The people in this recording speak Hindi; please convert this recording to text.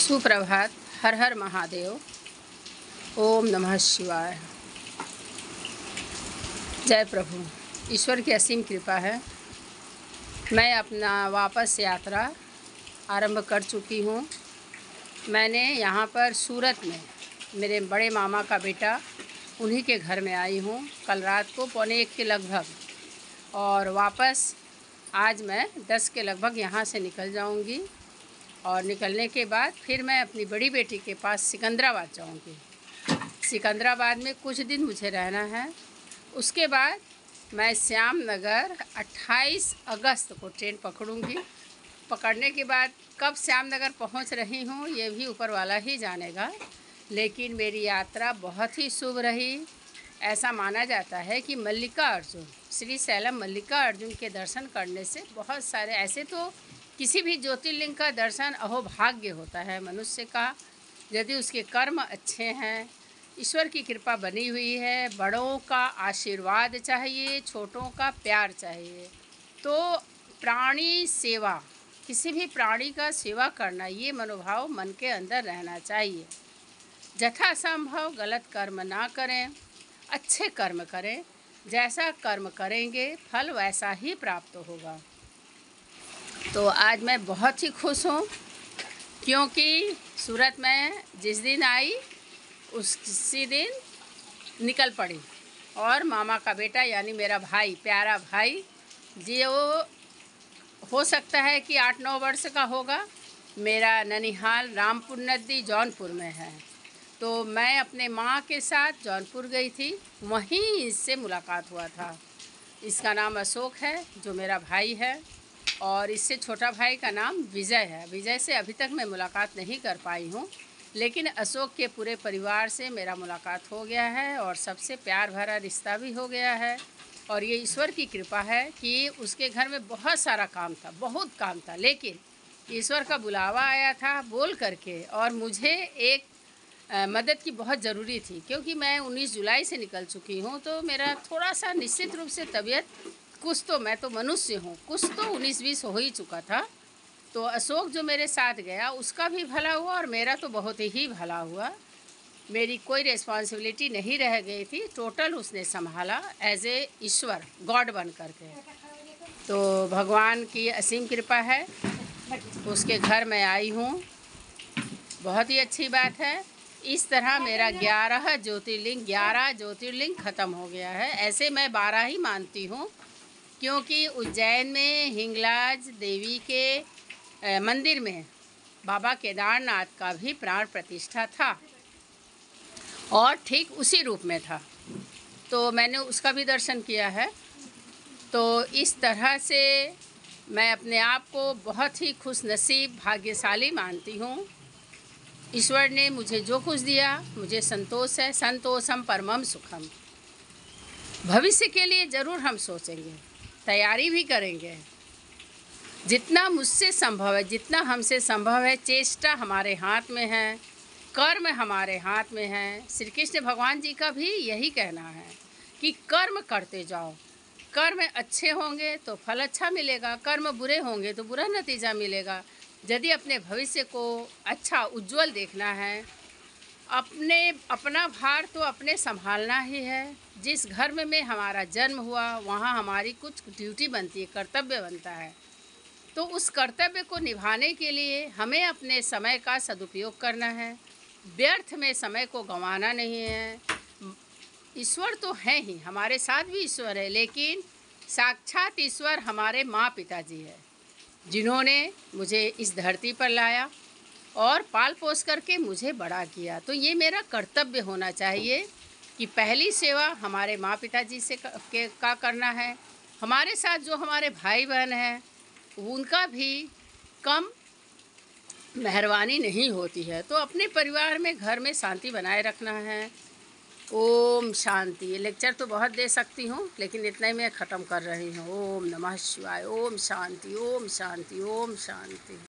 सुप्रभात। हर हर महादेव। ओम नमः शिवाय। जय प्रभु। ईश्वर की असीम कृपा है। मैं अपना वापस यात्रा आरंभ कर चुकी हूँ। मैंने यहाँ पर सूरत में मेरे बड़े मामा का बेटा, उन्हीं के घर में आई हूँ कल रात को 12:45 के लगभग, और वापस आज मैं 10 के लगभग यहाँ से निकल जाऊँगी। और निकलने के बाद फिर मैं अपनी बड़ी बेटी के पास सिकंदराबाद जाऊँगी। सिकंदराबाद में कुछ दिन मुझे रहना है। उसके बाद मैं श्याम नगर 28 अगस्त को ट्रेन पकड़ूँगी। पकड़ने के बाद कब श्याम नगर पहुँच रही हूँ ये भी ऊपर वाला ही जानेगा, लेकिन मेरी यात्रा बहुत ही शुभ रही। ऐसा माना जाता है कि मल्लिका अर्जुन, श्री शैलम मल्लिका अर्जुन के दर्शन करने से बहुत सारे, ऐसे तो किसी भी ज्योतिर्लिंग का दर्शन अहोभाग्य होता है मनुष्य का, यदि उसके कर्म अच्छे हैं, ईश्वर की कृपा बनी हुई है, बड़ों का आशीर्वाद चाहिए, छोटों का प्यार चाहिए। तो प्राणी सेवा, किसी भी प्राणी का सेवा करना, ये मनोभाव मन के अंदर रहना चाहिए। यथासंभव गलत कर्म ना करें, अच्छे कर्म करें। जैसा कर्म करेंगे फल वैसा ही प्राप्त होगा। तो आज मैं बहुत ही खुश हूँ, क्योंकि सूरत में जिस दिन आई उसी दिन निकल पड़ी। और मामा का बेटा यानी मेरा भाई, प्यारा भाई, जो हो सकता है कि 8-9 वर्ष का होगा, मेरा ननिहाल रामपुर नदी जौनपुर में है। तो मैं अपने माँ के साथ जौनपुर गई थी, वहीं इससे मुलाकात हुआ था। इसका नाम अशोक है, जो मेरा भाई है, और इससे छोटा भाई का नाम विजय है। विजय से अभी तक मैं मुलाकात नहीं कर पाई हूँ, लेकिन अशोक के पूरे परिवार से मेरा मुलाकात हो गया है और सबसे प्यार भरा रिश्ता भी हो गया है। और ये ईश्वर की कृपा है कि उसके घर में बहुत सारा काम था, बहुत काम था, लेकिन ईश्वर का बुलावा आया था बोल करके। और मुझे एक मदद की बहुत ज़रूरी थी, क्योंकि मैं 19 जुलाई से निकल चुकी हूँ। तो मेरा थोड़ा सा निश्चित रूप से तबीयत, कुछ तो, मैं तो मनुष्य हूँ, कुछ तो 19-20 हो ही चुका था। तो अशोक जो मेरे साथ गया उसका भी भला हुआ और मेरा तो बहुत ही भला हुआ। मेरी कोई रिस्पॉन्सिबिलिटी नहीं रह गई थी, टोटल उसने संभाला एज ए ईश्वर, गॉड बन करके। तो भगवान की असीम कृपा है, उसके घर में आई हूँ, बहुत ही अच्छी बात है। इस तरह मेरा 11 ज्योतिर्लिंग ख़त्म हो गया है। ऐसे मैं 12 ही मानती हूँ, क्योंकि उज्जैन में हिंगलाज देवी के मंदिर में बाबा केदारनाथ का भी प्राण प्रतिष्ठा था, और ठीक उसी रूप में था। तो मैंने उसका भी दर्शन किया है। तो इस तरह से मैं अपने आप को बहुत ही खुशनसीब, भाग्यशाली मानती हूँ। ईश्वर ने मुझे जो कुछ दिया, मुझे संतोष है। संतोषम परमम सुखम। भविष्य के लिए ज़रूर हम सोचेंगे, तैयारी भी करेंगे, जितना मुझसे संभव है, जितना हमसे संभव है। चेष्टा हमारे हाथ में है, कर्म हमारे हाथ में है। श्री कृष्ण भगवान जी का भी यही कहना है कि कर्म करते जाओ। कर्म अच्छे होंगे तो फल अच्छा मिलेगा, कर्म बुरे होंगे तो बुरा नतीजा मिलेगा। यदि अपने भविष्य को अच्छा उज्जवल देखना है, अपना भार तो अपने संभालना ही है। जिस घर में हमारा जन्म हुआ वहाँ हमारी कुछ ड्यूटी बनती है, कर्तव्य बनता है। तो उस कर्तव्य को निभाने के लिए हमें अपने समय का सदुपयोग करना है, व्यर्थ में समय को गंवाना नहीं है। ईश्वर तो है ही, हमारे साथ भी ईश्वर है, लेकिन साक्षात ईश्वर हमारे माँ पिताजी है, जिन्होंने मुझे इस धरती पर लाया और पाल पोस करके मुझे बड़ा किया। तो ये मेरा कर्तव्य होना चाहिए कि पहली सेवा हमारे माँ पिताजी से का करना है। हमारे साथ जो हमारे भाई बहन हैं, उनका भी कम मेहरबानी नहीं होती है। तो अपने परिवार में, घर में शांति बनाए रखना है। ओम शांति। ये लेक्चर तो बहुत दे सकती हूँ, लेकिन इतना ही मैं ख़त्म कर रही हूँ। ओम नमः शिवाय। ओम शांति, ओम शांति, ओम शांति।